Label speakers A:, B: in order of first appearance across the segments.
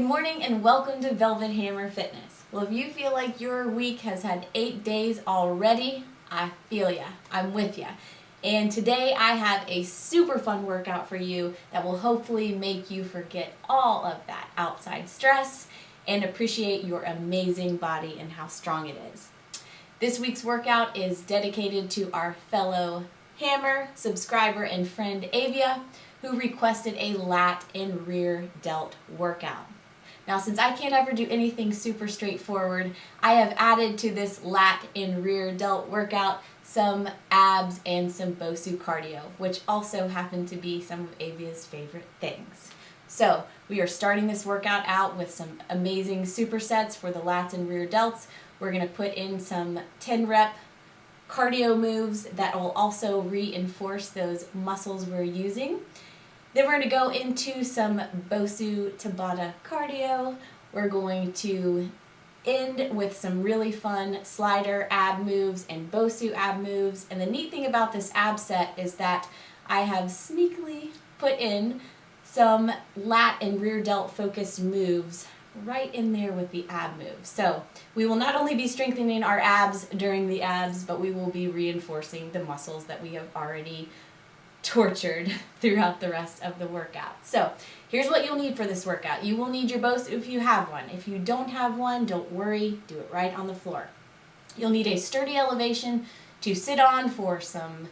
A: morning and welcome to Velvet Hammer Fitness. Well, if you feel like your week has had 8 days already, I feel ya. I'm with ya. And today I have a super fun workout for you that will hopefully make you forget all of that outside stress and appreciate your amazing body and how strong it is. This week's workout is dedicated to our fellow hammer, subscriber, and friend Avia, who requested a lat and rear delt workout. Now, since I can't ever do anything super straightforward, I have added to this lat and rear delt workout some abs and some Bosu cardio, which also happen to be some of Avia's favorite things. So we are starting this workout out with some amazing supersets for the lats and rear delts. We're going to put in some 10 rep cardio moves that will also reinforce those muscles we're using. Then we're going to go into some Bosu Tabata cardio. We're going to end with some really fun slider ab moves and Bosu ab moves. And the neat thing about this ab set is that I have sneakily put in some lat and rear delt focused moves right in there with the ab moves. So we will not only be strengthening our abs during the abs, but we will be reinforcing the muscles that we have already tortured throughout the rest of the workout. So here's what you'll need for this workout. You will need your Bosu if you have one. If you don't have one, don't worry, do it right on the floor. You'll need a sturdy elevation to sit on for some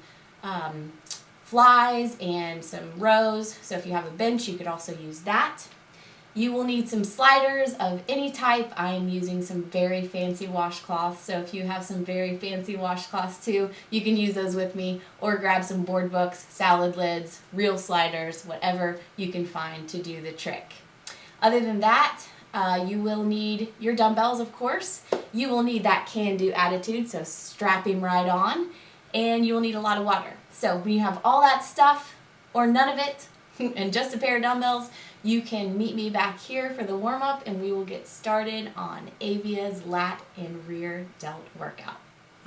A: flies and some rows. So if you have a bench, you could also use that. You will need some sliders of any type. I am using some very fancy washcloths, so if you have some very fancy washcloths too, you can use those with me, or grab some board books, salad lids, real sliders, whatever you can find to do the trick. Other than that, you will need your dumbbells, of course. You will need that can-do attitude, so strap him right on, and you will need a lot of water. So when you have all that stuff, or none of it, and just a pair of dumbbells, you can meet me back here for the warm-up and we will get started on Avia's lat and rear delt workout.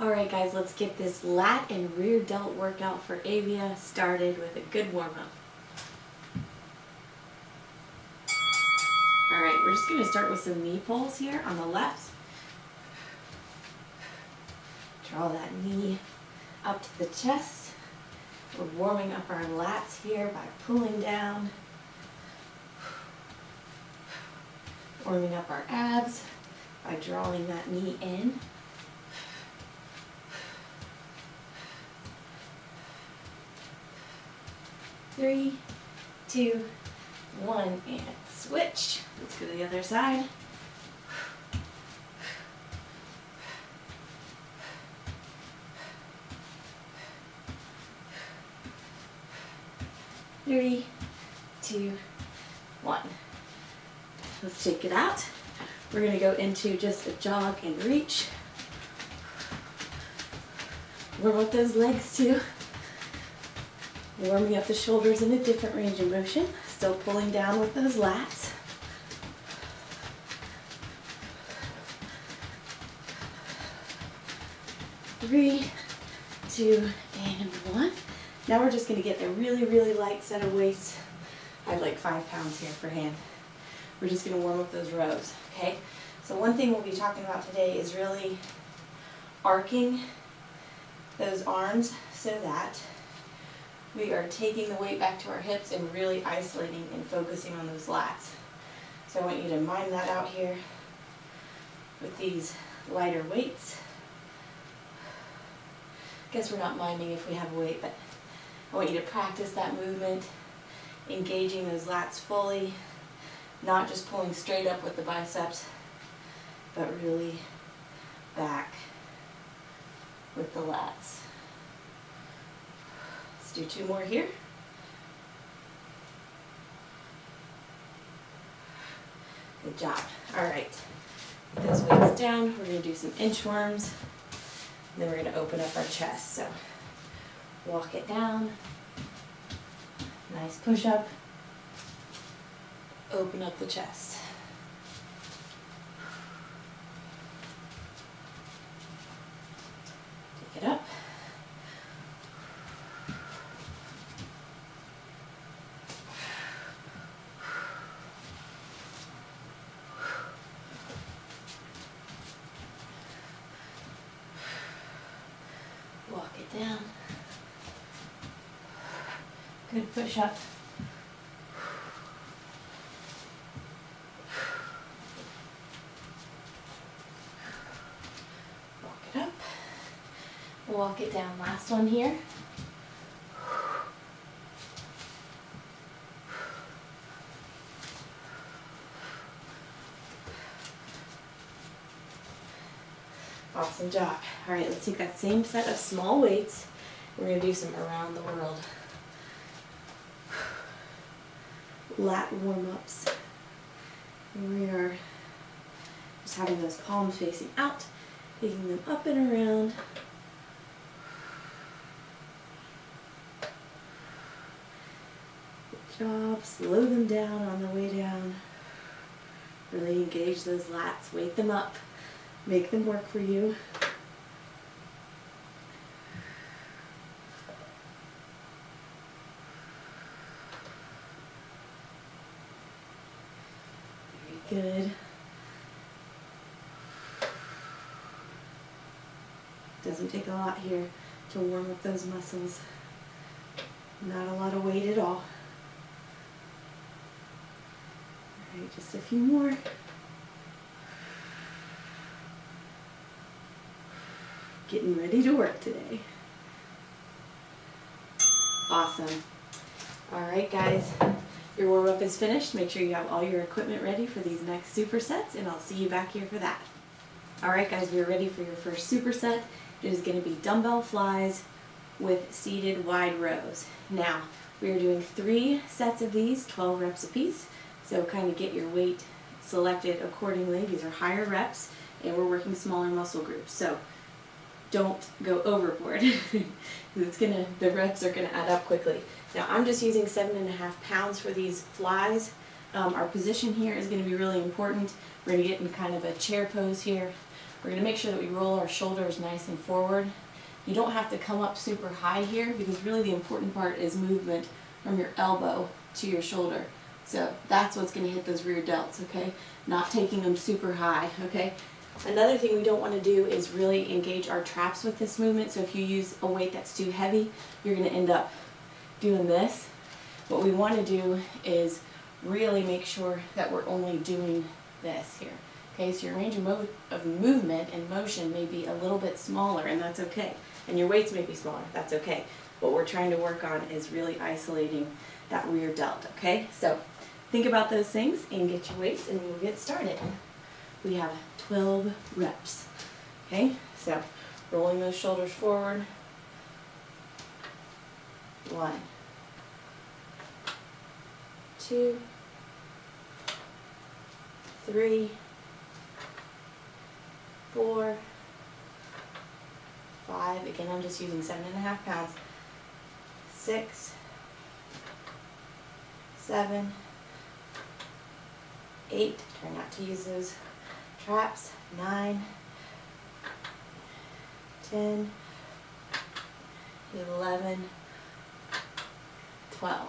A: Alright guys, let's get this lat and rear delt workout for Avia started with a good warm-up. Alright, we're just going to start with some knee pulls here on the left. Draw that knee up to the chest. We're warming up our lats here by pulling down. Warming up our abs by drawing that knee in. Three, two, one, and switch. Let's go to the other side. Three, two, one. Let's shake it out. We're going to go into just a jog and reach. Warm up those legs too. Warming up the shoulders in a different range of motion. Still pulling down with those lats. Three, two, and one. Now we're just going to get a really, really light set of weights. I have like 5 pounds here for hand. We're just going to warm up those rows, okay? So one thing we'll be talking about today is really arcing those arms so that we are taking the weight back to our hips and really isolating and focusing on those lats. So I want you to mime that out here with these lighter weights. I guess we're not miming if we have a weight, but I want you to practice that movement, engaging those lats fully. Not just pulling straight up with the biceps, but really back with the lats. Let's do 2 more here. Good job. All right. Put those weights down. We're going to do some inchworms. And then we're going to open up our chest. So walk it down. Nice push-up. Open up the chest. Take it up. it down. Good push up. Walk it up. Walk it down. Last one here. Awesome job. All right, let's take that same set of small weights. We're going to do some around the world lat warm-ups. And we are just having those palms facing out, taking them up and around. Good job. Slow them down on the way down. Really engage those lats. Weight them up. Make them work for you. Very good. Doesn't take a lot here to warm up those muscles. Not a lot of weight at all. All right, just a few more. Getting ready to work today. Awesome. All right, guys, your warm-up is finished. Make sure you have all your equipment ready for these next supersets, and I'll see you back here for that. All right, guys, we're ready for your first superset. It is going to be dumbbell flies with seated wide rows. Now, we are doing 3 sets of these, 12 reps apiece, so kind of get your weight selected accordingly. These are higher reps, and we're working smaller muscle groups. So don't go overboard. The reps are gonna add up quickly. Now I'm just using 7.5 pounds for these flies. Our position here is gonna be really important. We're gonna get in kind of a chair pose here. We're gonna make sure that we roll our shoulders nice and forward. You don't have to come up super high here because really the important part is movement from your elbow to your shoulder. So that's what's gonna hit those rear delts, okay? Not taking them super high, okay? Another thing we don't want to do is really engage our traps with this movement. So if you use a weight that's too heavy, you're going to end up doing this. What we want to do is really make sure that we're only doing this here. Okay, so your range of movement and motion may be a little bit smaller, and that's okay. And your weights may be smaller, that's okay. What we're trying to work on is really isolating that rear delt, okay? So think about those things and get your weights and we'll get started. We have 12 reps, okay? So rolling those shoulders forward. 1, 2, 3, 4, 5. Again, I'm just using 7.5 pounds. 6, 7, 8. Try not to use those traps. 9, 10, 11, 12.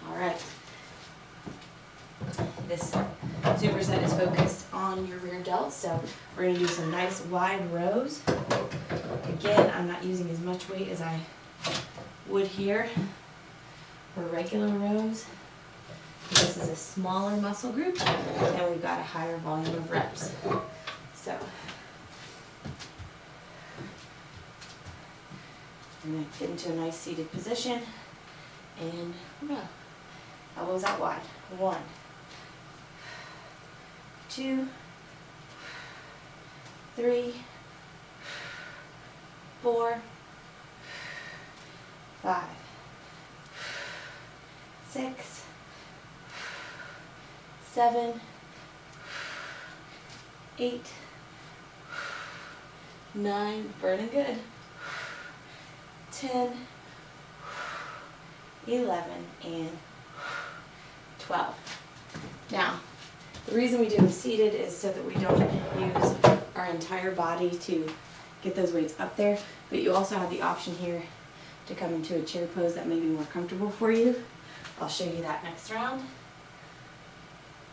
A: All right. This superset is focused on your rear delts, so we're going to do some nice wide rows. Again, I'm not using as much weight as I would here for regular rows. This is a smaller muscle group, and we've got a higher volume of reps. So, I'm going to get into a nice seated position, and elbows out wide. 1, 2, 3, 4, 5, 6, 7, 8, 9, burning good, 10, 11, and 12. Now, the reason we do them seated is so that we don't use our entire body to get those weights up there, but you also have the option here to come into a chair pose that may be more comfortable for you. I'll show you that next round.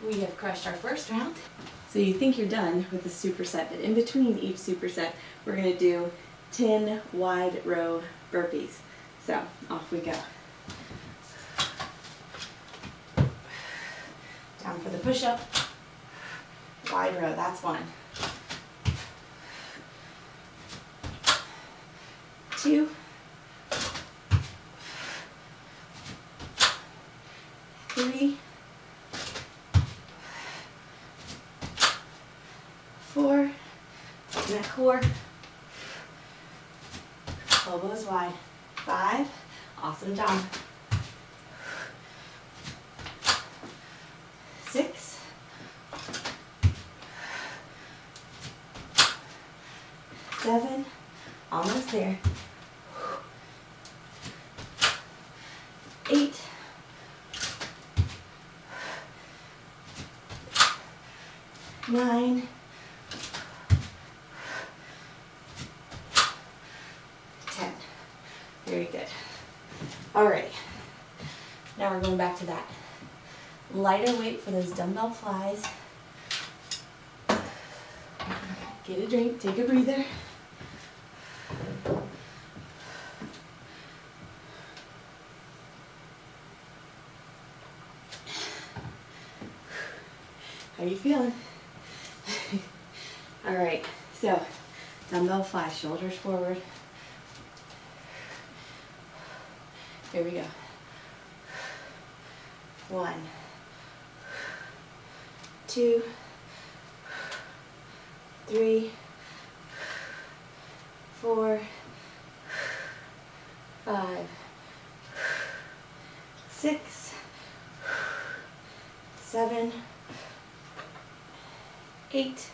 A: We have crushed our first round. So you think you're done with the superset, but in between each superset, we're going to do 10 wide row burpees. So off we go. Down for the push-up. Wide row, that's 1. 2. 3. 4. Neck core. Elbows wide. 5. Awesome job. 6. 7. Almost there. 8. 9. 10. Very good. All right. Now we're going back to that lighter weight for those dumbbell flies. Get a drink, take a breather. How you feeling? All right, so dumbbell fly, shoulders forward. Here we go. 1, 2, 3, 4, 5, 6, 7, 8,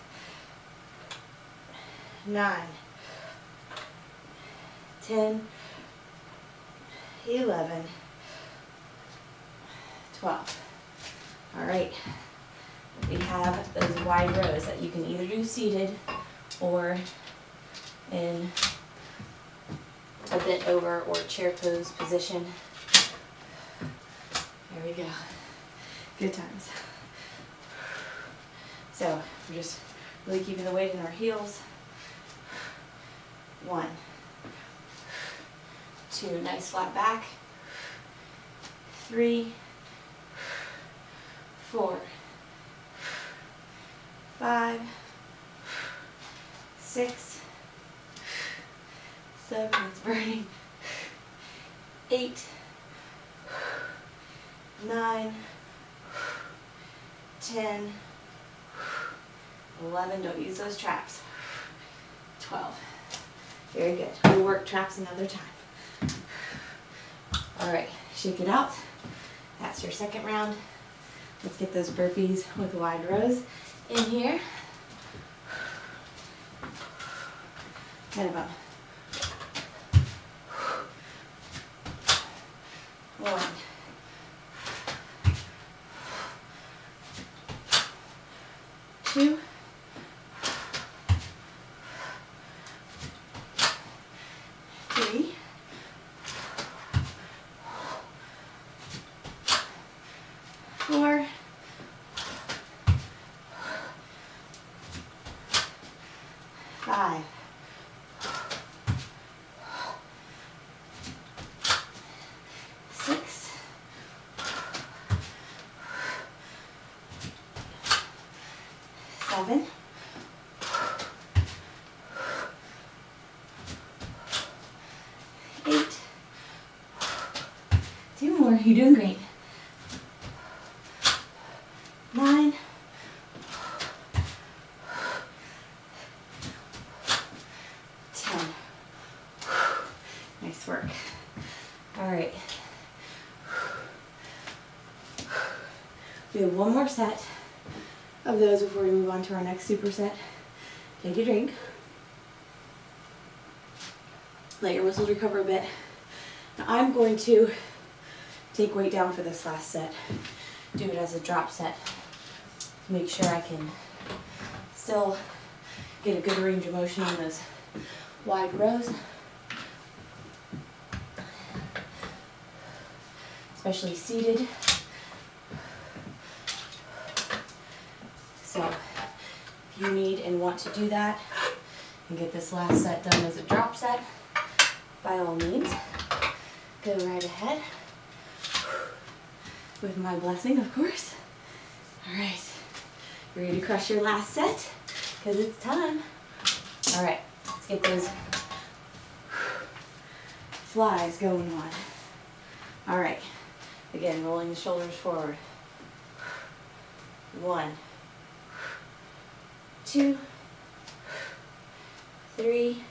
A: 9, 10, 11, 12. All right, we have those wide rows that you can either do seated or in a bent over or chair pose position. There we go. Good times. So we're just really keeping the weight in our heels. 1, 2, nice flat back. 3, 4, 5, 6, 7, it's burning. 8, 9, 10, 11, don't use those traps. 12. Very good. We'll work traps another time. All right, shake it out. That's your second round. Let's get those burpees with wide rows in here. Head above. 1, 2, 3, 4, 5, 6, 7, 8, 2 more, you're doing great. 9, 10. Nice work. All right. We have one more set of those before we move on to our next superset. Take a drink. Let your muscles recover a bit. Now I'm going to take weight down for this last set. Do it as a drop set. Make sure I can still get a good range of motion on those wide rows. Especially seated. So if you need and want to do that, And get this last set done as a drop set. By all means, go right ahead. With my blessing, of course. All right, ready to crush your last set? Because it's time. All right, let's get those flies going on. All right, again, rolling the shoulders forward. 1, 2, 3,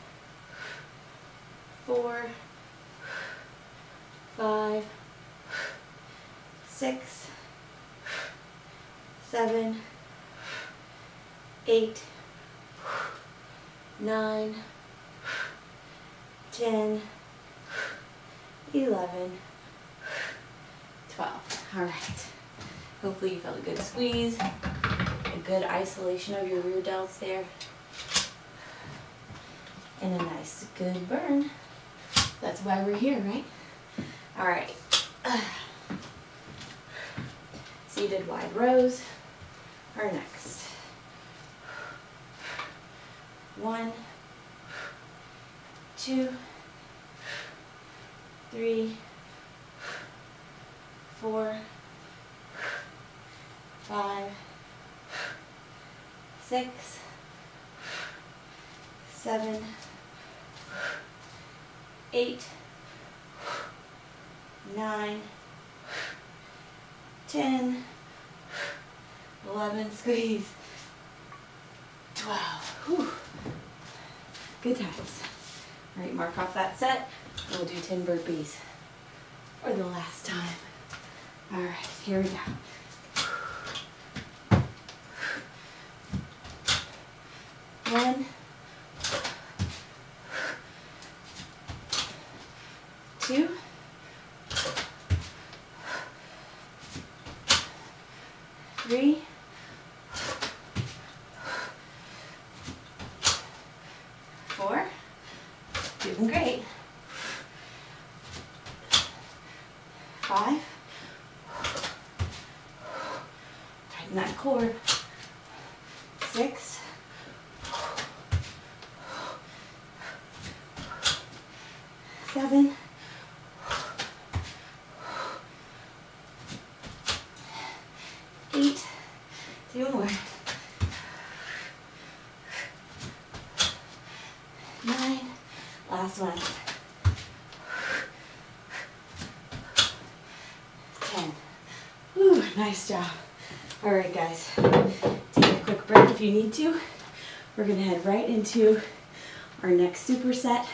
A: 4, 5, 6, 7, 8, 9, 10, 11, 12. All right. Hopefully you felt a good squeeze, a good isolation of your rear delts there, and a nice good burn. That's why we're here, right? All right. Seated wide rows are next. 1, 2, 3, 4, 5, 6, 7, 8, 9, 10, 11, squeeze, 12. Whew. Good times. All right, mark off that set, and we'll do 10 burpees for the last time. All right, here we go. 1, 2, 3, 4, doing great. 5, tighten that core. 6, 7, 8, 2 more. 9, last one. 10. Whew, nice job. All right, guys, take a quick break if you need to. We're gonna head right into our next superset.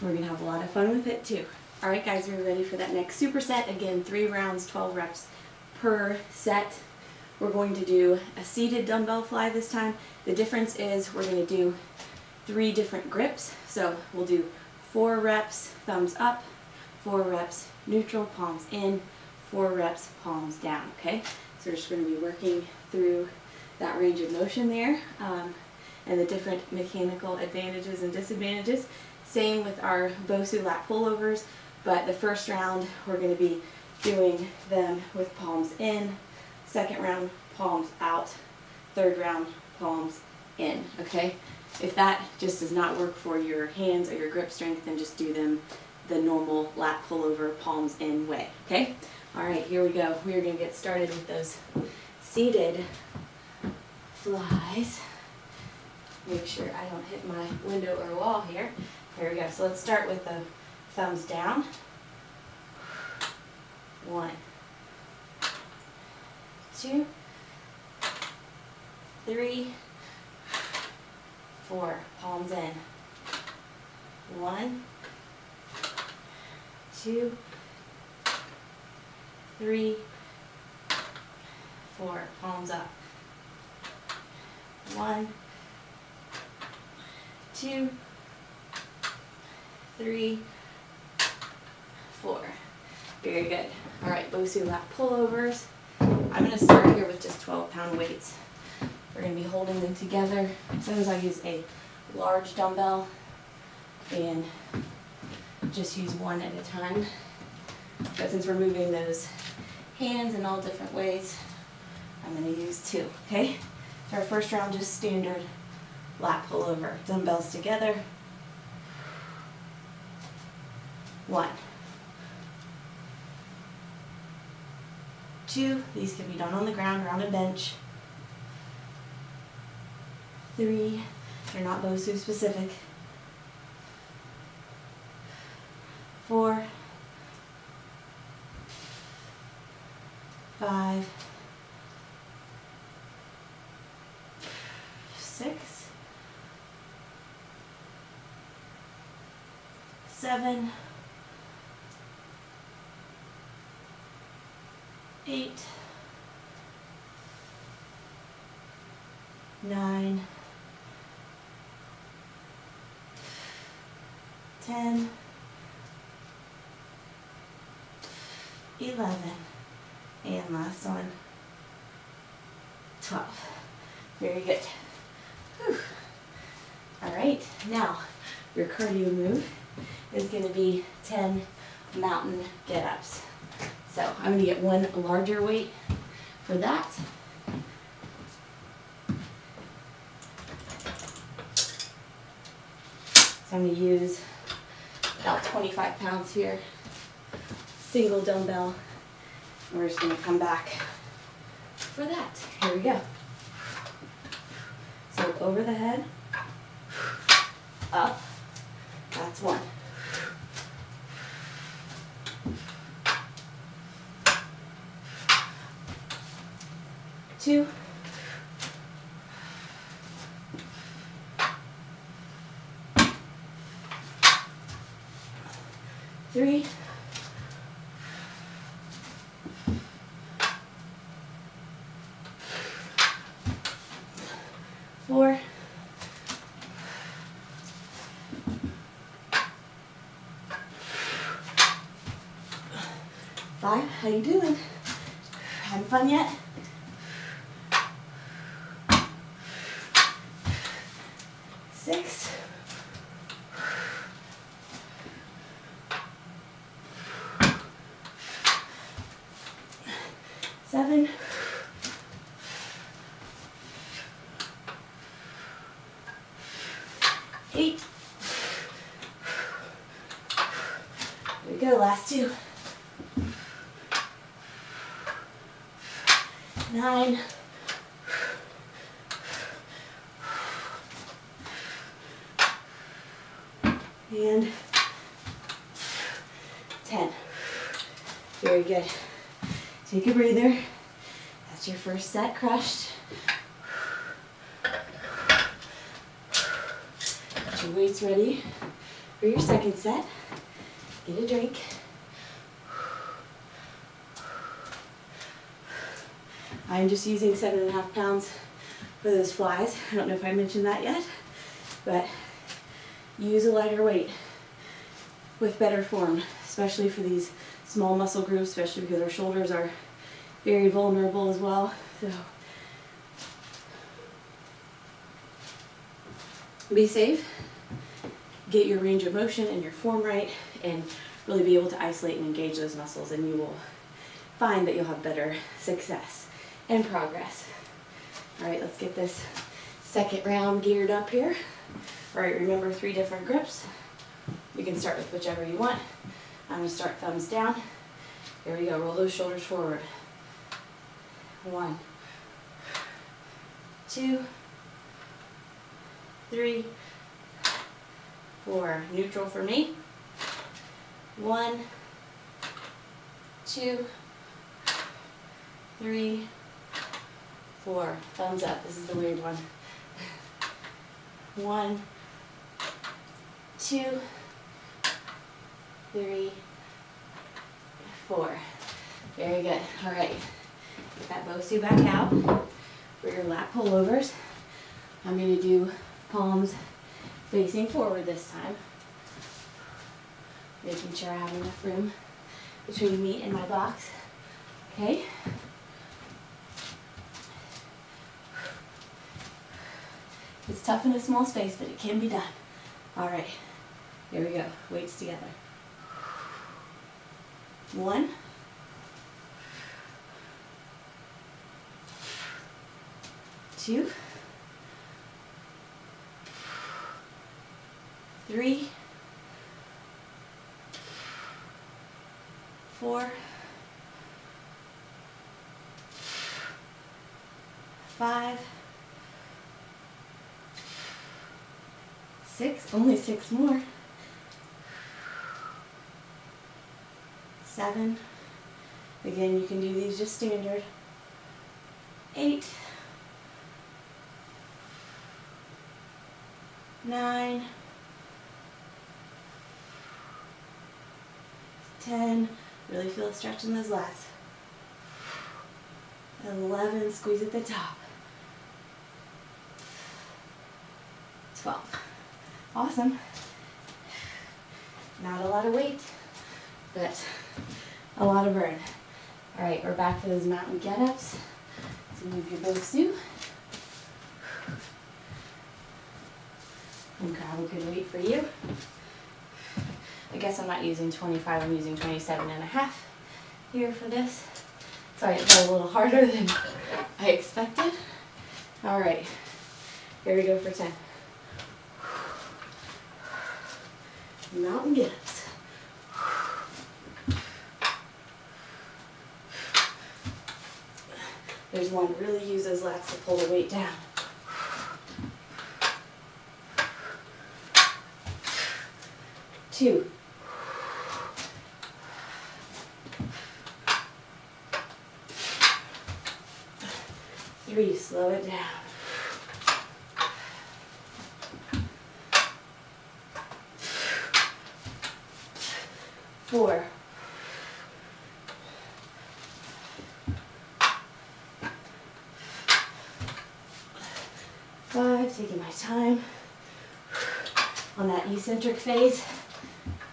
A: We're gonna have a lot of fun with it too. All right, guys, we're ready for that next superset. Again, 3 rounds, 12 reps per set. We're going to do a seated dumbbell fly this time. The difference is we're gonna do 3 different grips. So we'll do 4 reps, thumbs up, 4 reps, neutral, palms in, 4 reps, palms down, okay? So we're just gonna be working through that range of motion there and the different mechanical advantages and disadvantages. Same with our Bosu Lat Pullovers, but the first round we're gonna be doing them with palms in, second round, palms out, third round, palms in, okay? If that just does not work for your hands or your grip strength, then just do them the normal lat pullover, palms in way, okay? All right, here we go. We are gonna get started with those seated flies. Make sure I don't hit my window or wall here. Here we go. So let's start with the thumbs down. 1, 2, 3, 4. Palms in. 1, 2, 3, 4. Palms up. 1, 2, 3, 4. Very good. All right, Bosu Lat Pullovers. I'm going to start here with just 12-pound weights. We're going to be holding them together. Sometimes I use a large dumbbell and just use one at a time. But since we're moving those hands in all different ways, I'm going to use 2, okay? So our first round, just standard
B: lat pullover. Dumbbells together. 1, 2, these can be done on the ground or on a bench. 3, they're not Bosu specific. 4, 5, 6, 7, 8, 9, 10, 11, and last one, 12. Very good. Whew. All right, now your cardio move is going to be 10 mountain get-ups. So I'm going to get one larger weight for that. So I'm going to use about 25 pounds here, single dumbbell. And we're just going to come back for that. Here we go. So over the head, up, that's 1. 2, 3, 4, 5. How you doing? Having fun yet? 6, 7, 8. There we go, last 2. 9. And 10. Very good. Take a breather. That's your first set crushed. Get your weights ready for your second set. Get a drink. I'm just using 7.5 pounds for those flies. I don't know if I mentioned that yet, but use a lighter weight with better form, especially for these small muscle groups, especially because our shoulders are very vulnerable as well. So be safe, get your range of motion and your form right, and really be able to isolate and engage those muscles, and you will find that you'll have better success and progress. All right, let's get this second round geared up here. All right, remember 3 different grips. You can start with whichever you want. I'm going to start thumbs down. Here we go, roll those shoulders forward. 1, 2, 3, 4. Neutral for me. 1, 2, 3, 4. Thumbs up. This is the weird one. 1, 2, 3, 4. Very good. All right. Get that Bosu back out for your lat pullovers. I'm going to do palms facing forward this time. Making sure I have enough room between me and my box. Okay. It's tough in a small space, but it can be done. All right. Here we go. Weights together. 1, 2, 3, 4, 5, 6, only 6 more, 7, again you can do these just standard, 8, 9, 10, really feel the stretch in those lats, 11, squeeze at the top, 12. Awesome. Not a lot of weight, but a lot of burn. All right, we're back to those mountain get-ups. So move your Bosu. And grab a good weight for you. I guess I'm not using 25, I'm using 27.5 here for this. Sorry, it felt a little harder than I expected. All right, here we go for 10. Mountain get-ups. There's one, really use those lats to pull the weight down. 2. 3, slow it down. 4. 5, taking my time on that eccentric phase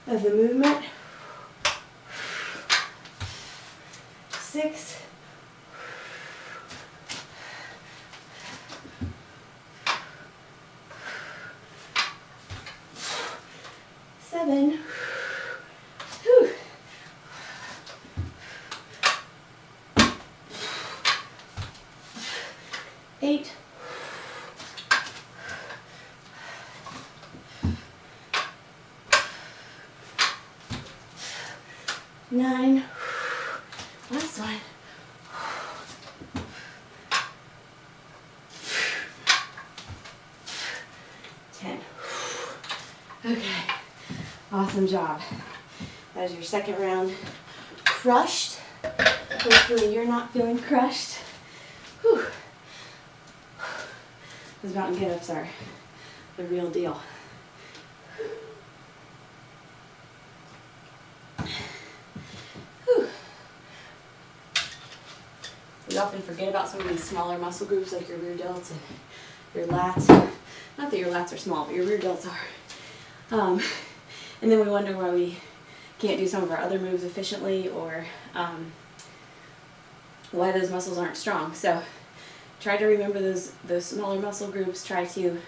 B: of the movement. 6. 7. 8. 9. Last one. 10. Okay. Awesome job. That is your second round crushed. Hopefully you're not feeling crushed. Whew. Those mountain get-ups are the real deal. Whew. We often forget about some of these smaller muscle groups like your rear delts and your lats. Not that your lats are small, but your rear delts are. And then we wonder why we can't do some of our other moves efficiently, or why those muscles aren't strong. So try to remember those smaller muscle groups. Try to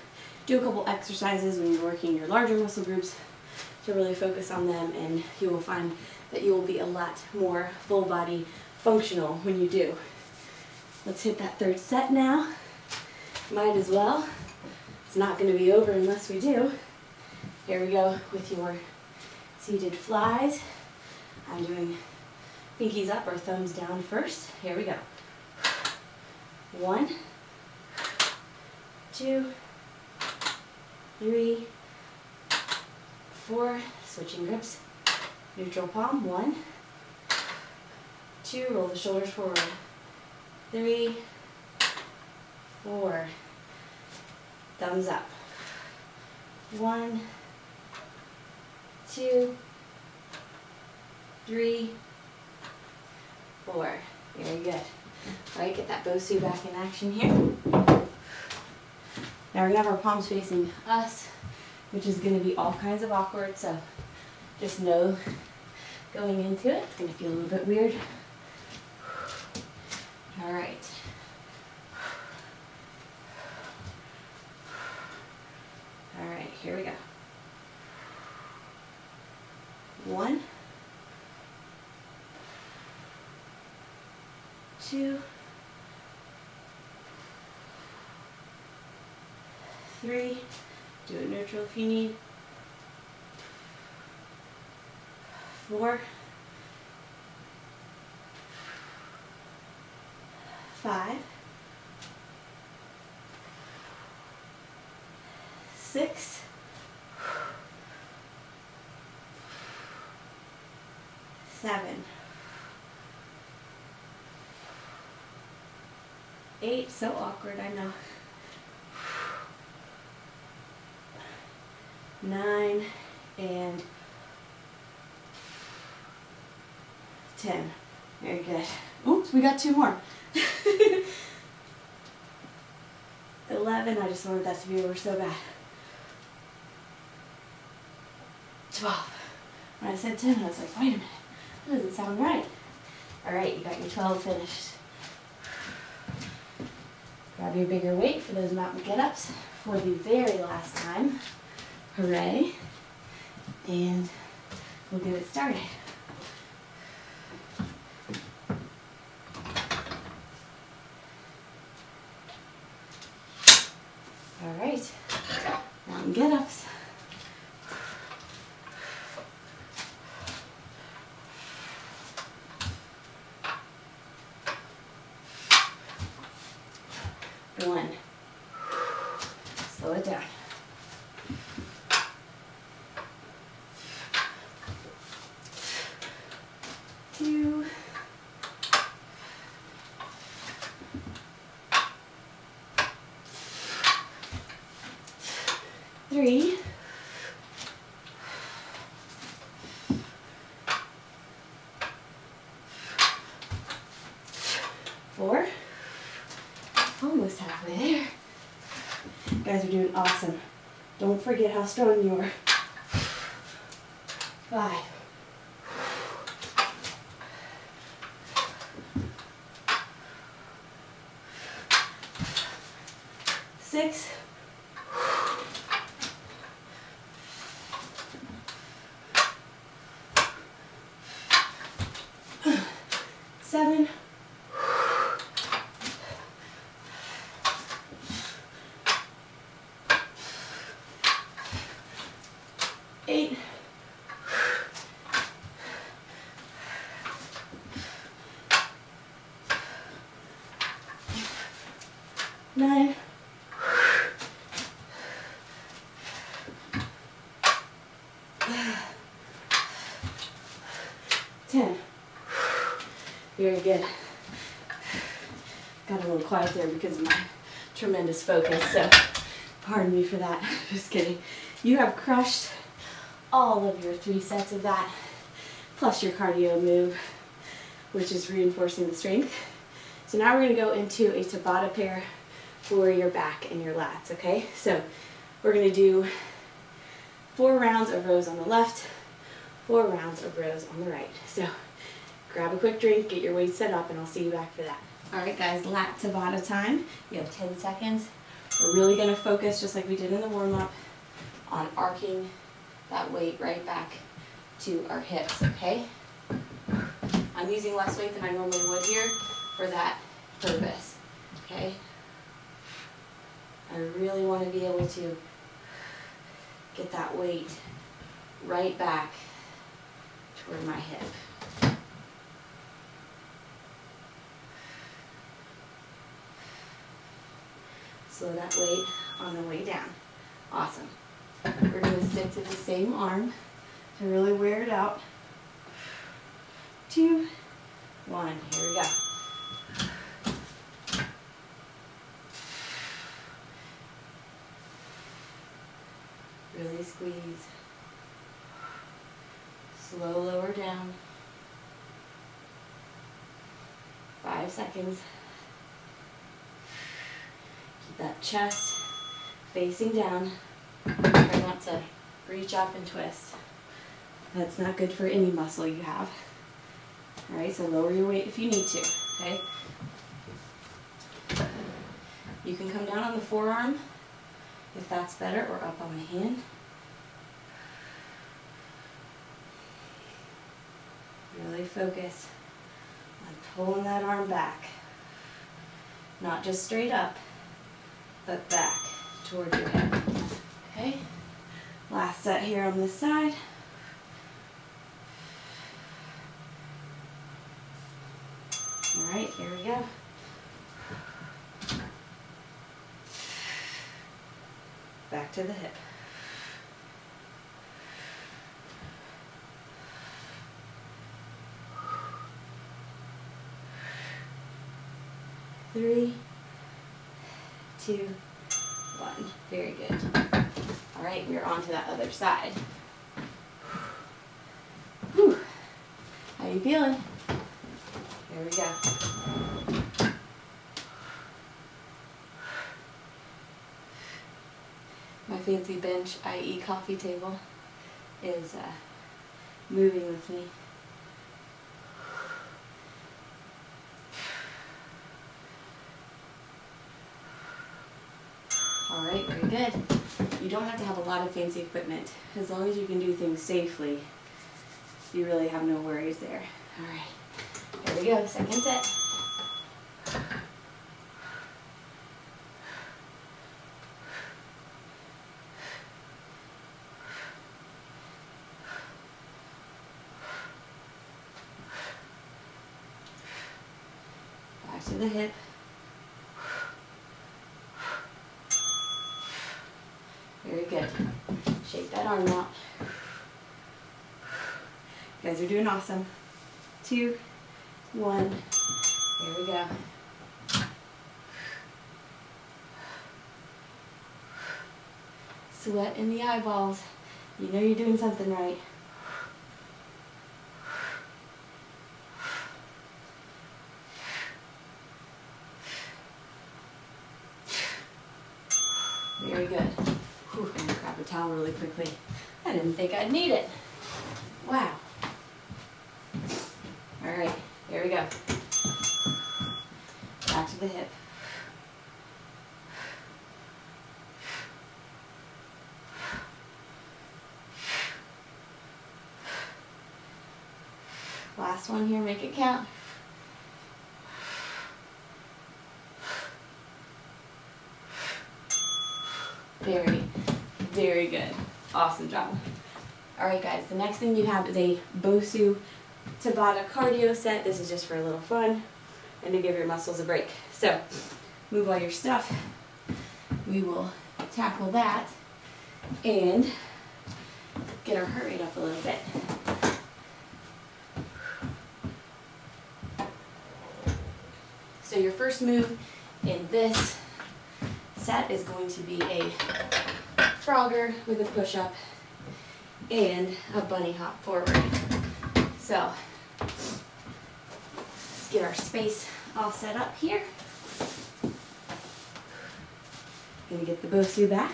B: do a couple exercises when you're working your larger muscle groups to really focus on them, and you will find that you will be a lot more full body functional when you do. Let's hit that third set now. Might as well. It's not going to be over unless we do. Here we go with your seated flies. I'm doing pinkies up or thumbs down first. Here we go. 1, 2, 3, 4, switching grips. Neutral palm, 1, 2, roll the shoulders forward. 3, 4, thumbs up. 1, 2, 3, 4. Very good. All right, get that Bosu back in action here. Now we're gonna have our palms facing us, which is gonna be all kinds of awkward, so just know going into it, it's gonna feel a little bit weird. All right. All right, here we go. 1, 2, 3, do it neutral if you need, 4, 5, 6, 7, 8, so awkward, I know. 9 and 10. Very good. Oops, we got 2 more. 11, I just wanted that to be over so bad. 12. When I said 10, I was like, wait a minute, that doesn't sound right. All right, you got your 12 finished. Grab your bigger weight for those mountain get-ups for the very last time. Hooray. And we'll get it started. All right, mountain get-ups. One. Slow it down. 2. 3. 4. Almost halfway there. You guys are doing awesome. Don't forget how strong you are. 5. 6. 7. 8. 9. 10. Very good. Got a little quiet there because of my tremendous focus, so pardon me for that. Just kidding. You have crushed all of your 3 sets of that, plus your cardio move, which is reinforcing the strength. So now we're going to go into a Tabata pair for your back and your lats, okay? So we're going to do 4 rounds of rows on the left, 4 rounds of rows on the right. So grab a quick drink, get your weight set up, and I'll see you back for that. All right, guys, lat Tabata time. You have 10 seconds. We're really going to focus, just like we did in the warm-up, on arcing that weight right back to our hips, okay? I'm using less weight than I normally would here for that purpose, okay? I really want to be able to get that weight right back toward my hip. Slow that weight on the way down. Awesome. We're going to stick to the same arm to really wear it out. 2, 1. Here we go. Really squeeze. Slow lower down. 5 seconds. Keep that chest facing down. Try not to reach up and twist. That's not good for any muscle you have. Alright, so lower your weight if you need to, okay? You can come down on the forearm if that's better, or up on the hand. Really focus on pulling that arm back. Not just straight up, but back toward your hip. Okay? Last set here on this side. here we go. Back to the hip. Three, two, one. Very good. All right, we're on to that other side. Whew. How you feeling? There we go. My fancy bench, i.e. coffee table, is moving with me. All right, very good. You don't have to have a lot of fancy equipment. As long as you can do things safely, you really have no worries there. All right, here we go, second set. Back to the hip. Very good. Shake that arm out. You guys are doing awesome. 2, 1. There we go. Sweat in the eyeballs. You know you're doing something right. Very good. Whew, I'm gonna grab a towel really quickly. I didn't think I'd need it. Wow. All right, here we go. Back to the hip. Last one here, make it count. Very, very good. Awesome job. All right, guys, the next thing you have is a Bosu Tabata cardio set. This is just for a little fun and to give your muscles a break. So, move all your stuff. We will tackle that and get our heart rate up a little bit. So your first move in this set is going to be a frogger with a push-up and a bunny hop forward. So let's get our space all set up here. Gonna get the Bosu back.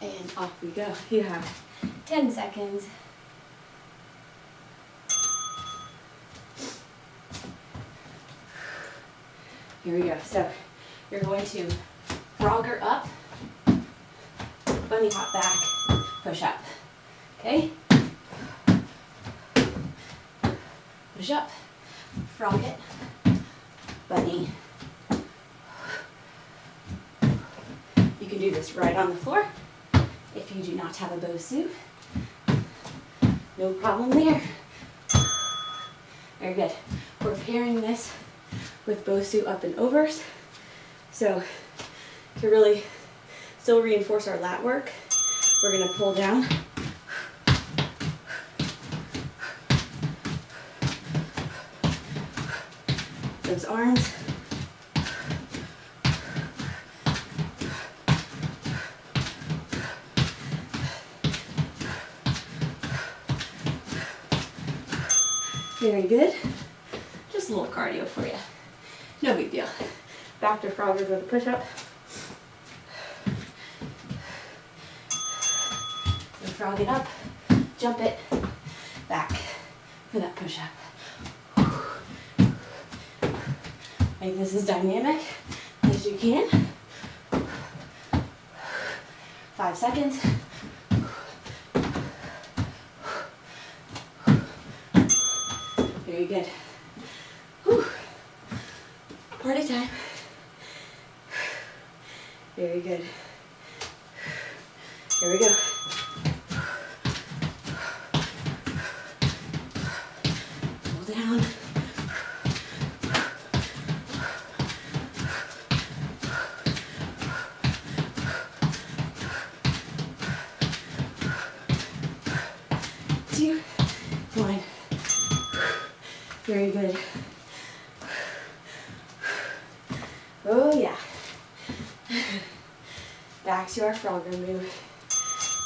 B: And off we go. You have 10 seconds. Here we go. So you're going to frogger up, bunny hop back, push up. Okay? Push up, frog it, bunny. You can do this right on the floor if you do not have a Bosu. No problem there. Very good. We're pairing this with Bosu up and overs. So to really still reinforce our lat work, we're gonna pull down. Those arms. Very good. Just a little cardio for you. No big deal. Back to froggers with a push-up. So frog it up, jump it, back for that push-up. Make this as dynamic as you can. 5 seconds. Very good. Whew. Party time. Very good. Here we go. Very good. Oh yeah. Back to our frogger move.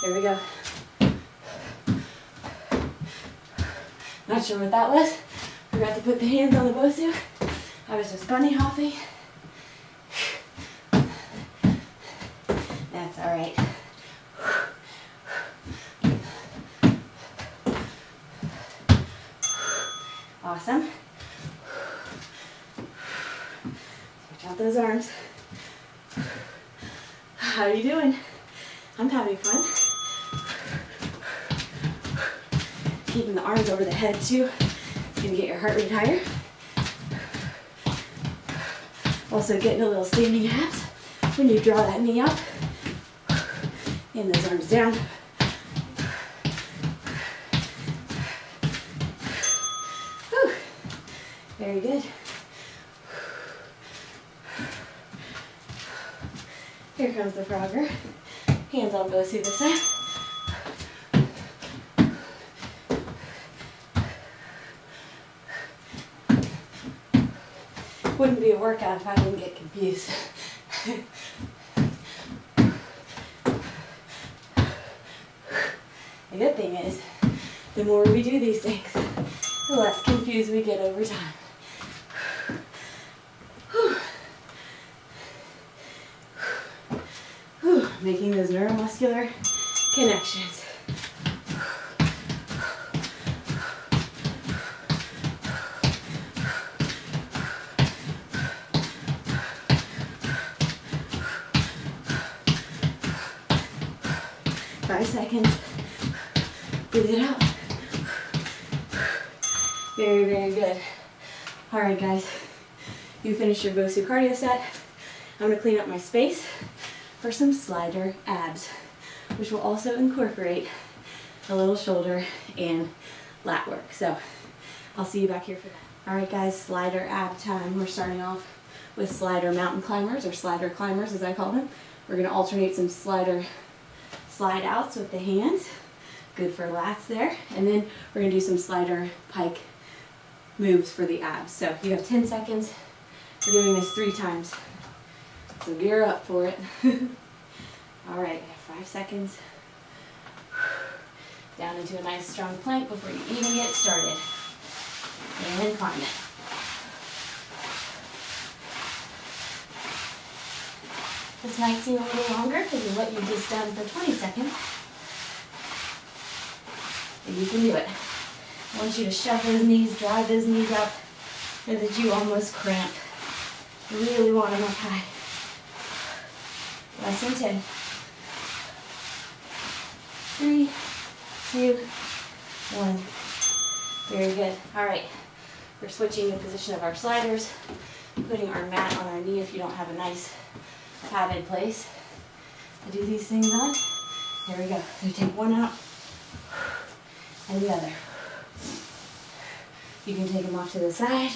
B: Here we go. Not sure what that was. Forgot to put the hands on the Bosu. I was just bunny hopping. That's all right. Awesome. Stretch out those arms. How are you doing? I'm having fun. Keeping the arms over the head too. It's gonna get your heart rate higher. Also getting a little standing abs when you draw that knee up. And those arms down. Whew. Very good. Here comes the frogger. Hands on Bosu this side. Wouldn't be a workout if I didn't get confused. The good thing is, the more we do these things, the less confused we get over time. Making those neuromuscular connections. Seconds. Breathe it out. Very, very good. All right, guys. You finished your Bosu cardio set. I'm going to clean up my space for some slider abs, which will also incorporate a little shoulder and lat work. So I'll see you back here for that. All right, guys, slider ab time. We're starting off with slider mountain climbers, or slider climbers as I call them. We're going to alternate some slider slide outs with the hands. Good for lats there. And then we're going to do some slider pike moves for the abs. So you have 10 seconds. We're doing this 3 times. So gear up for it. All right, 5 seconds. Down into a nice strong plank before you even get started. And climb it. This might seem a little longer because of what you've just done for 20 seconds. But you can do it. I want you to shove those knees, drive those knees up so that you almost cramp. You really want them up high. Less than 10. 3, 2, 1. Very good. All right. We're switching the position of our sliders, putting our mat on our knee if you don't have a nice padded place to do these things on. Here we go. So take one out and the other. You can take them off to the side.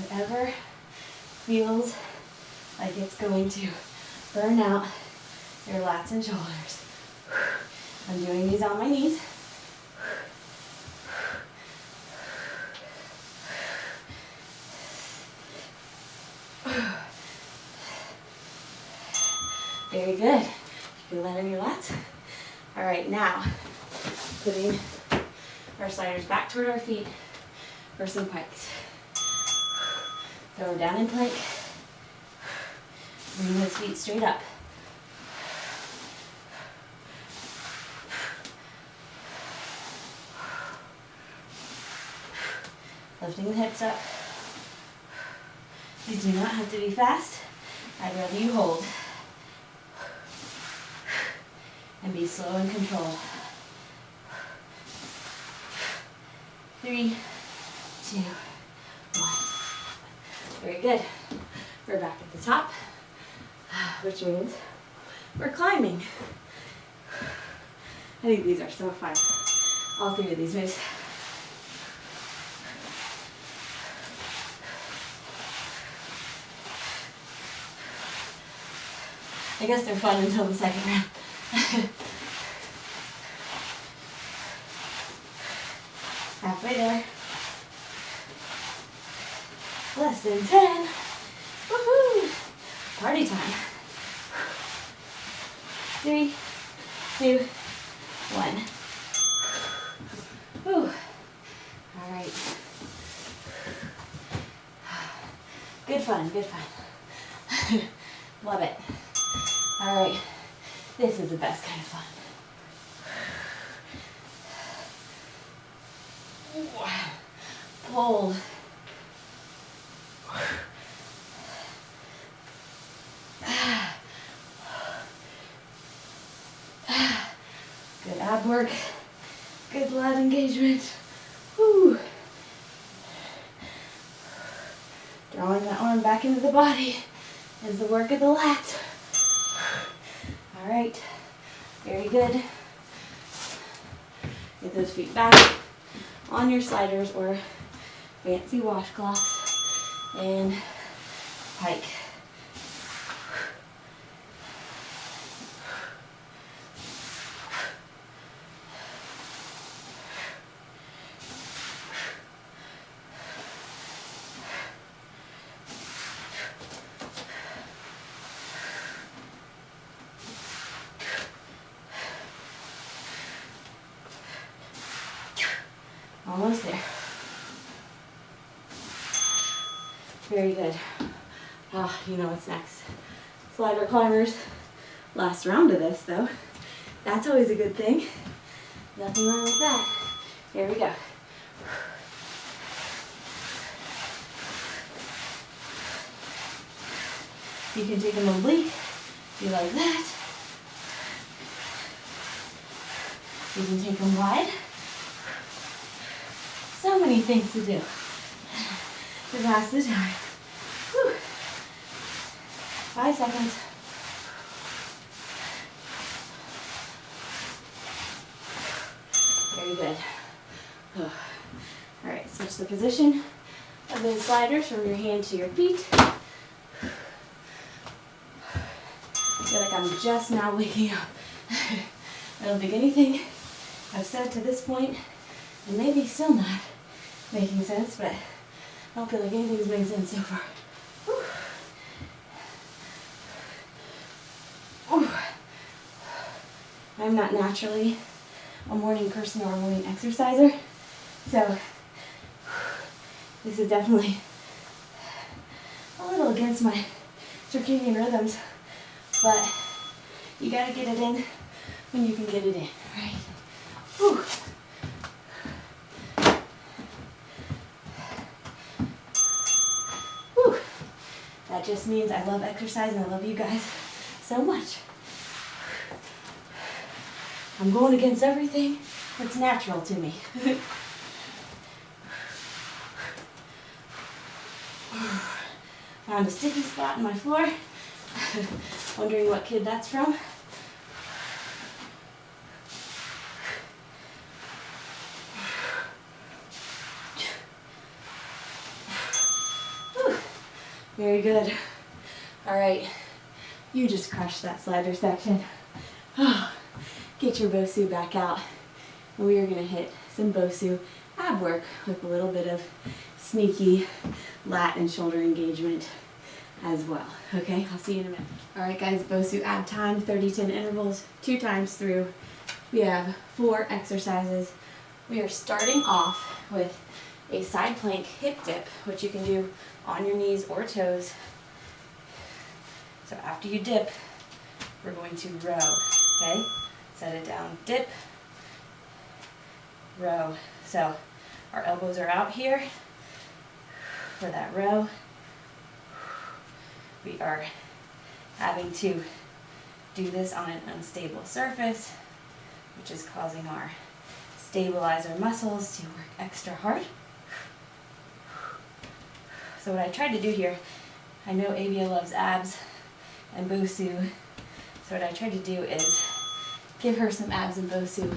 B: Whatever feels like it's going to burn out your lats and shoulders. I'm doing these on my knees. Very good. Feel that in your lats? All right, now putting our sliders back toward our feet for some pikes. Throw them down in plank. Bring those feet straight up. Lifting the hips up. These do not have to be fast. I'd rather you hold. And be slow and controlled. 3, 2, 1. Very good. We're back at the top, which means we're climbing. I think these are so fun. All 3 of these moves. I guess they're fun until the second round. Less than 10. Woohoo! Party time. 3, 2, 1. Whew. All right. Good fun, good fun. Love it. All right. This is the best kind of fun. Pull. Good ab work. Good lat engagement. Woo. Drawing that arm back into the body is the work of the lats. All right. Very good. Get those feet back on your sliders or fancy washcloths and pike. Almost there. Very good. Ah, you know what's next. Slider climbers. Last round of this though. That's always a good thing. Nothing wrong with that. Here we go. You can take them oblique. Do like that. You can take them wide. So many things to do to pass the time. Whew. 5 seconds. Very good. Oh. All right, switch the position of those sliders from your hand to your feet. I feel like I'm just now waking up. I don't think anything I've said to this point, and maybe still not making sense, but I don't feel like anything's made sense so far. Whew. Whew. I'm not naturally a morning person or a morning exerciser, so this is definitely a little against my circadian rhythms, but you gotta get it in when you can get it in, right? Whew. Whew. That just means I love exercise and I love you guys so much. I'm going against everything that's natural to me. Found a sticky spot in my floor. Wondering what kid that's from. Whew. Very good. All right, you just crushed that slider section. Get your Bosu back out. And we are gonna hit some Bosu ab work with a little bit of sneaky lat and shoulder engagement as well. Okay, I'll see you in a minute. All right guys, Bosu ab time, 30-10 intervals, 2 times through. We have 4 exercises. We are starting off with a side plank hip dip, which you can do on your knees or toes. So after you dip, we're going to row, okay? Set it down, dip, row. So our elbows are out here for that row. We are having to do this on an unstable surface, which is causing our stabilizer muscles to work extra hard. So what I tried to do here, I know Avia loves abs and Bosu, so what I tried to do is give her some abs and Bosu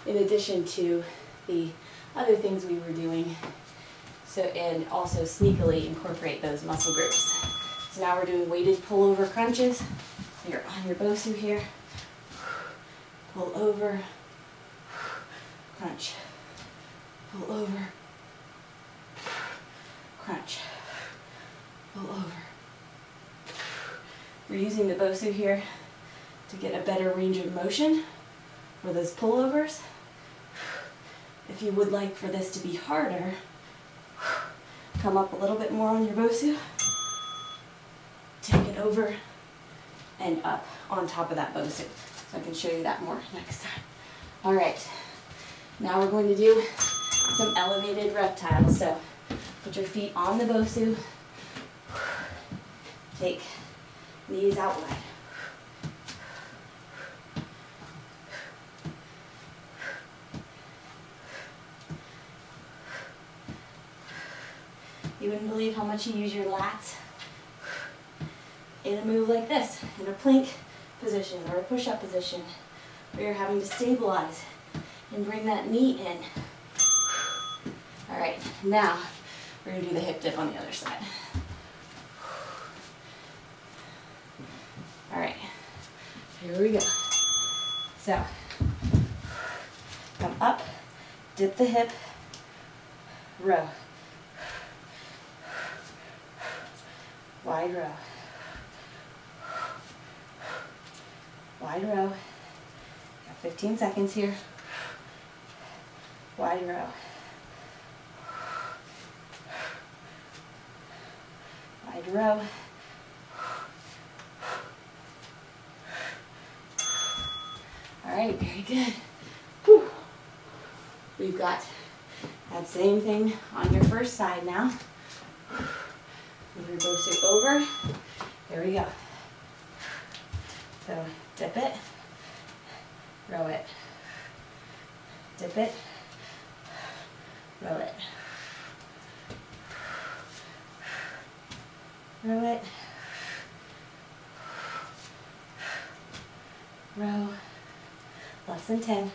B: in addition to the other things we were doing, so and also sneakily incorporate those muscle groups. So now we're doing weighted pullover crunches. So you're on your Bosu here, pull over, crunch, pull over, crunch. pull over. We're using the Bosu here to get a better range of motion for those pullovers. If you would like for this to be harder, come up a little bit more on your Bosu. Take it over and up on top of that Bosu. So I can show you that more next time. All right, now we're going to do some elevated reptiles. So put your feet on the Bosu. Take knees out wide. You wouldn't believe how much you use your lats in a move like this, in a plank position or a push-up position, where you're having to stabilize and bring that knee in. All right, now we're gonna do the hip dip on the other side. All right, here we go. So, come up, dip the hip, row. Wide row. Wide row. Got 15 seconds here. Wide row. Wide row. All right, very good. Whew. We've got that same thing on your first side now. Move your Bosu over. There we go. So dip it, row it. Dip it, row it. Row it. Row. Less than 10.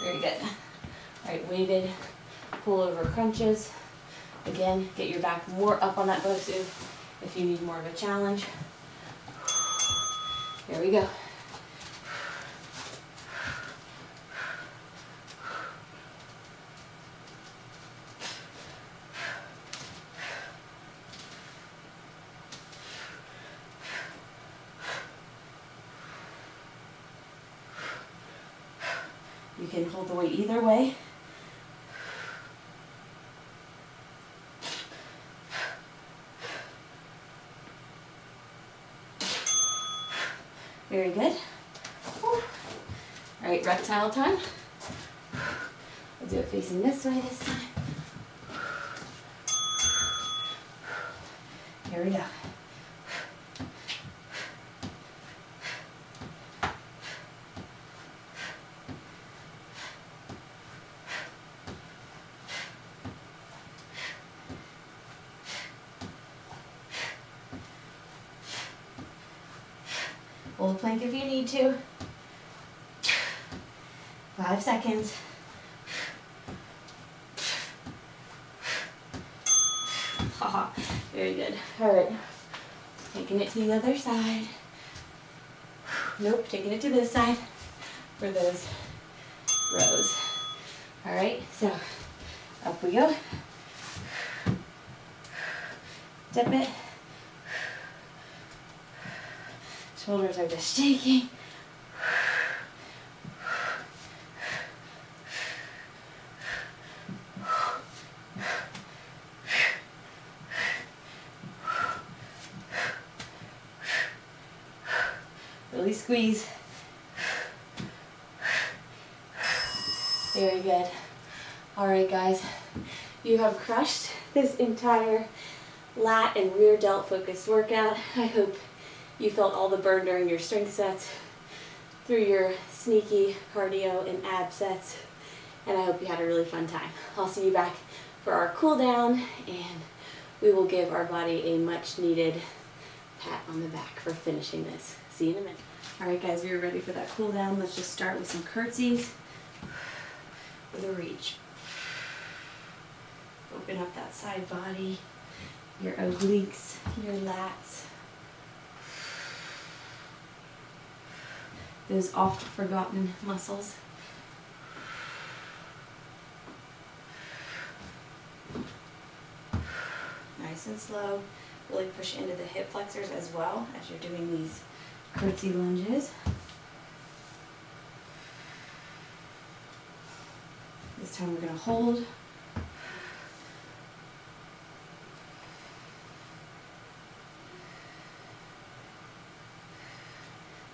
B: Very good. All right, weighted pullover crunches. Again, get your back more up on that Bosu if you need more of a challenge. Here we go. You can hold the weight either way. Very good. All right, reptile time. We'll do it facing this way this time. Here we go. Hold plank if you need to. 5 seconds. Haha, very good. All right, taking it to the other side. Nope, taking it to this side for those rows. All right, so up we go. Dip it. Shoulders are just shaking. Really squeeze. Very good. All right, guys, you have crushed this entire lat and rear delt focused workout. I hope you felt all the burn during your strength sets, through your sneaky cardio and ab sets, and I hope you had a really fun time. I'll see you back for our cool down, and we will give our body a much needed pat on the back for finishing this. See you in a minute. All right, guys, we are ready for that cool down. Let's just start with some curtsies with a reach. Open up that side body, your obliques, your lats. Those oft forgotten muscles. nice and slow. Really push into the hip flexors as well as you're doing these curtsy lunges. This time we're going to hold.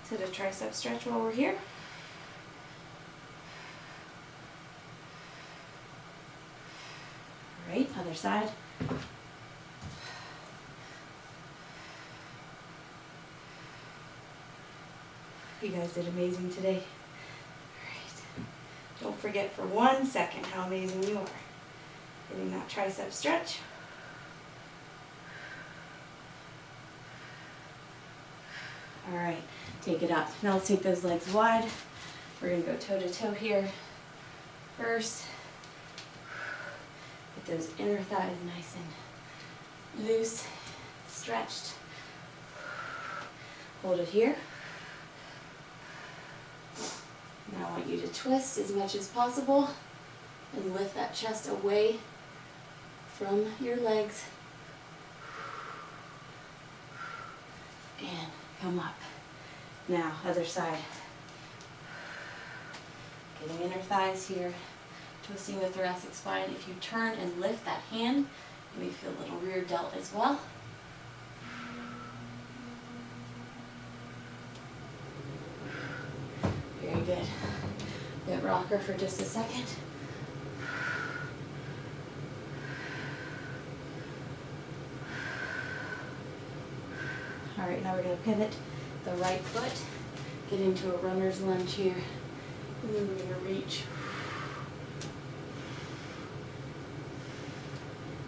B: To the tricep stretch while we're here. All right, other side. You guys did amazing today. All right. Don't forget for 1 second how amazing you are. Getting that tricep stretch. All right, take it up. Now let's take those legs wide. We're gonna go toe to toe here. First, get those inner thighs nice and loose, stretched. Hold it here. Now I want you to twist as much as possible and lift that chest away from your legs. And come up. Now, other side. Getting inner thighs here, twisting the thoracic spine. If you turn and lift that hand, you may feel a little rear delt as well. Very good. Good rocker for just a second. All right, now we're going to pivot the right foot, get into a runner's lunge here, and then we're going to reach.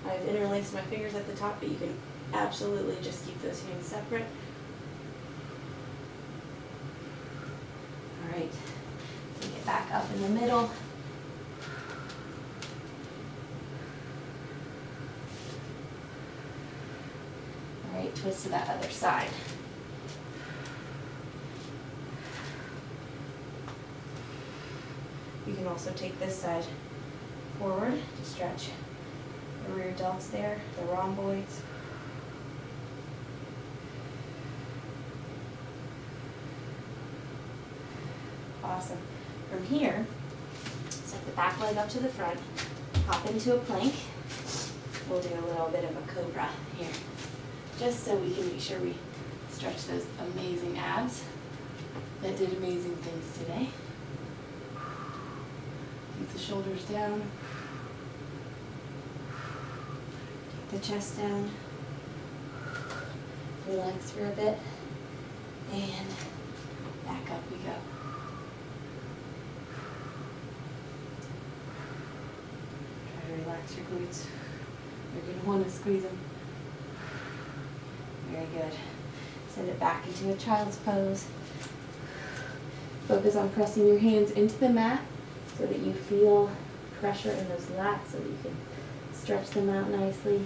B: I've interlaced my fingers at the top, but you can absolutely just keep those hands separate. All right, take it back up in the middle. All right, twist to that other side. You can also take this side forward to stretch the rear delts there, the rhomboids. Awesome. From here, set the back leg up to the front, hop into a plank. We'll do a little bit of a cobra here, just so we can make sure we stretch those amazing abs that did amazing things today. Keep the shoulders down. Take the chest down. Relax for a bit. And back up we go. Try to relax your glutes. You're going to want to squeeze them. Very good. Send it back into a child's pose. Focus on pressing your hands into the mat so that you feel pressure in those lats so that you can stretch them out nicely.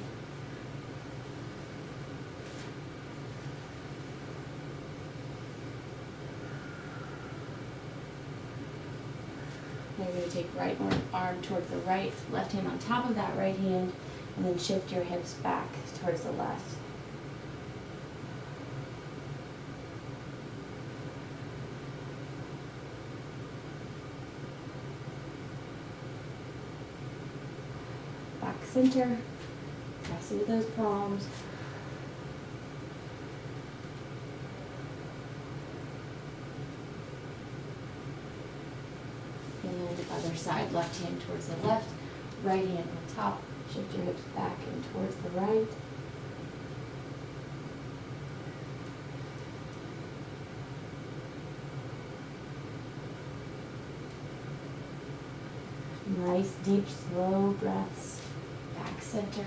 B: Now you're going to take right arm towards the right, left hand on top of that right hand, and then shift your hips back towards the left. Back center, press into those palms. And then the other side, left hand towards the left, right hand on top. Shift your hips back and towards the right. Nice, deep, slow breaths. Back center.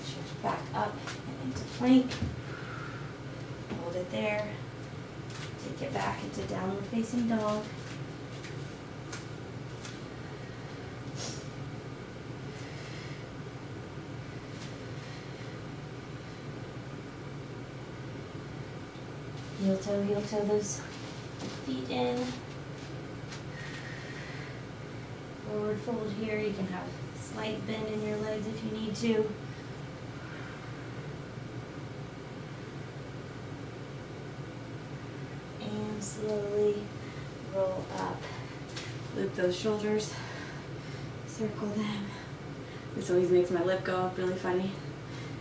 B: Shift back up and into plank. Hold it there. Take it back into downward facing dog. Heel toe, those feet in.
A: Forward fold here. You can have a slight bend in your legs if you need to. And slowly roll up.
B: Loop those shoulders, circle them. This always makes my lip go up really funny.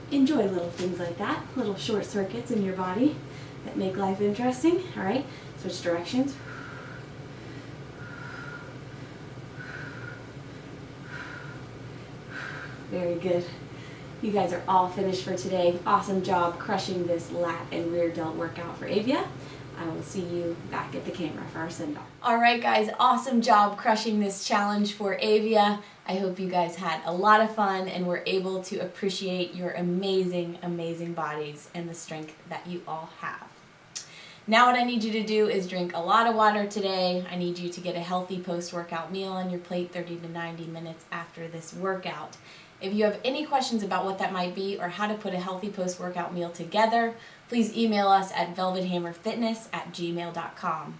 B: Enjoy little things like that, little short circuits in your body that make life interesting. All right, switch directions. Very good. You guys are all finished for today. Awesome job crushing this lat and rear delt workout for Avia. I will see you back at the camera for our send-off. All right, guys, awesome job crushing this challenge for Avia. I hope you guys had a lot of fun and were able to appreciate your amazing, amazing bodies and the strength that you all have. Now what I need you to do is drink a lot of water today. I need you to get a healthy post-workout meal on your plate 30 to 90 minutes after this workout. If you have any questions about what that might be or how to put a healthy post-workout meal together, please email us at velvethammerfitness@gmail.com.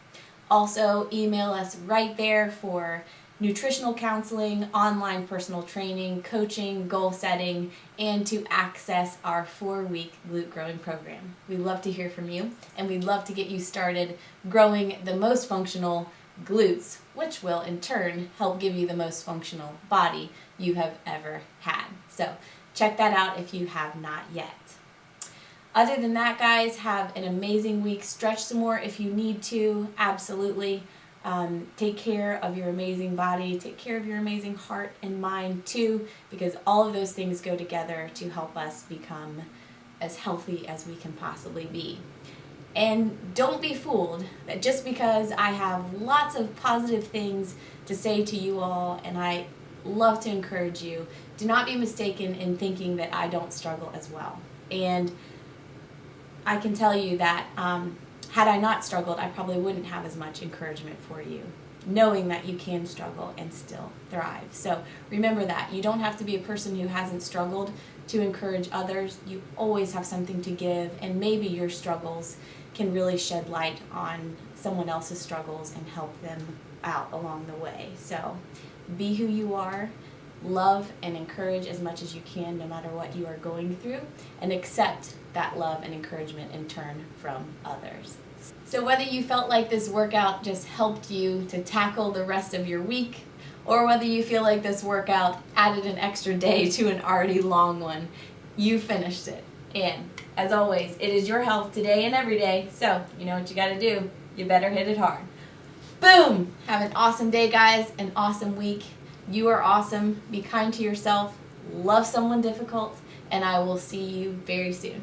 B: Also, email us right there for nutritional counseling, online personal training, coaching, goal setting, and to access our 4-week glute growing program. We'd love to hear from you, and we'd love to get you started growing the most functional glutes, which will in turn help give you the most functional body you have ever had. So check that out if you have not yet. Other than that, guys, have an amazing week. Stretch some more if you need to, absolutely. Take care of your amazing body. Take care of your amazing heart and mind too, because all of those things go together to help us become as healthy as we can possibly be. And don't be fooled that just because I have lots of positive things to say to you all, and I love to encourage you, do not be mistaken in thinking that I don't struggle as well. And I can tell you that had I not struggled, I probably wouldn't have as much encouragement for you, knowing that you can struggle and still thrive. So remember that. You don't have to be a person who hasn't struggled to encourage others. You always have something to give, and maybe your struggles can really shed light on someone else's struggles and help them out along the way. So be who you are, love and encourage as much as you can no matter what you are going through, and accept that love and encouragement in turn from others. So whether you felt like this workout just helped you to tackle the rest of your week, or whether you feel like this workout added an extra day to an already long one, you finished it. And as always, it is your health today and every day, so you know what you gotta do. You better hit it hard. Boom! Have an awesome day, guys, an awesome week. You are awesome. Be kind to yourself. Love someone difficult, and I will see you very soon.